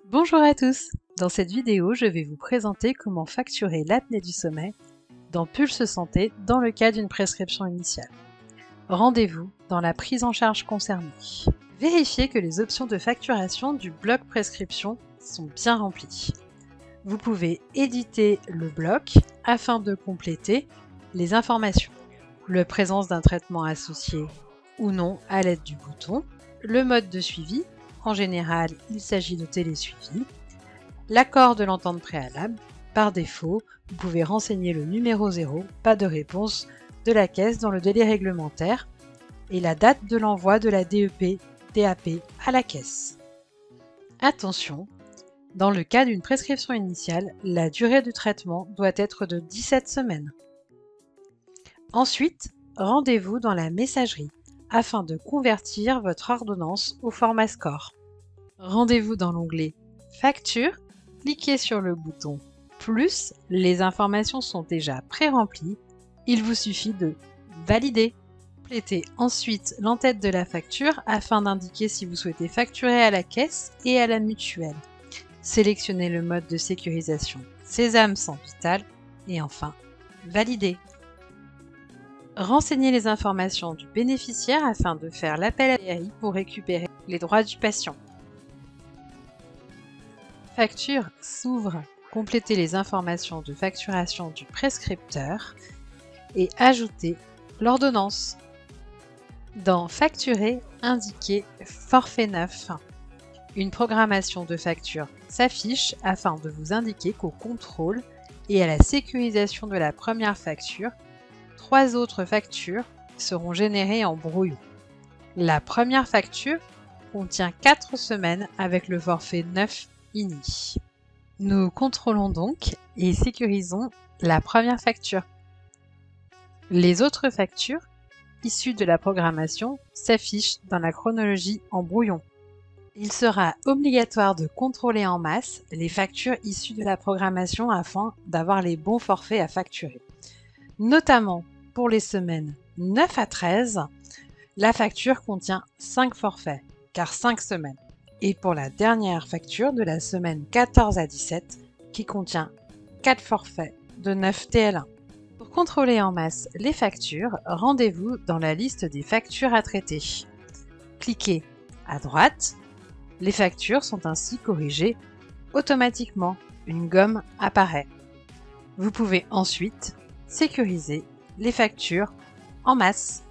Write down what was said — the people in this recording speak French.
Bonjour à tous! Dans cette vidéo, je vais vous présenter comment facturer l'apnée du sommeil dans Pulse Santé dans le cas d'une prescription initiale. Rendez-vous dans la prise en charge concernée. Vérifiez que les options de facturation du bloc prescription sont bien remplies. Vous pouvez éditer le bloc afin de compléter les informations. La présence d'un traitement associé ou non à l'aide du bouton, le mode de suivi, en général il s'agit de télésuivi, l'accord de l'entente préalable, par défaut vous pouvez renseigner le numéro 0, pas de réponse de la caisse dans le délai réglementaire et la date de l'envoi de la DEP, DAP à la caisse. Attention, dans le cas d'une prescription initiale, la durée du traitement doit être de 17 semaines. Ensuite, rendez-vous dans la messagerie afin de convertir votre ordonnance au format SCORE. Rendez-vous dans l'onglet Facture, cliquez sur le bouton Plus, les informations sont déjà pré-remplies, il vous suffit de valider. Complétez ensuite l'entête de la facture afin d'indiquer si vous souhaitez facturer à la caisse et à la mutuelle. Sélectionnez le mode de sécurisation Sésame sans vital et enfin valider. Renseignez les informations du bénéficiaire afin de faire l'appel à l'ARI pour récupérer les droits du patient. Facture s'ouvre. Complétez les informations de facturation du prescripteur et ajoutez l'ordonnance. Dans Facturer, indiquez Forfait neuf. Une programmation de facture s'affiche afin de vous indiquer qu'au contrôle et à la sécurisation de la première facture, 3 autres factures seront générées en brouillon. La première facture contient 4 semaines avec le forfait 9 INI. Nous contrôlons donc et sécurisons la première facture. Les autres factures issues de la programmation s'affichent dans la chronologie en brouillon. Il sera obligatoire de contrôler en masse les factures issues de la programmation afin d'avoir les bons forfaits à facturer. Notamment pour les semaines 9 à 13, la facture contient 5 forfaits, car 5 semaines. Et pour la dernière facture de la semaine 14 à 17, qui contient 4 forfaits de 9 TL1. Pour contrôler en masse les factures, rendez-vous dans la liste des factures à traiter. Cliquez à droite. Les factures sont ainsi corrigées automatiquement. Une gomme apparaît. Vous pouvez ensuite sécuriser les factures en masse.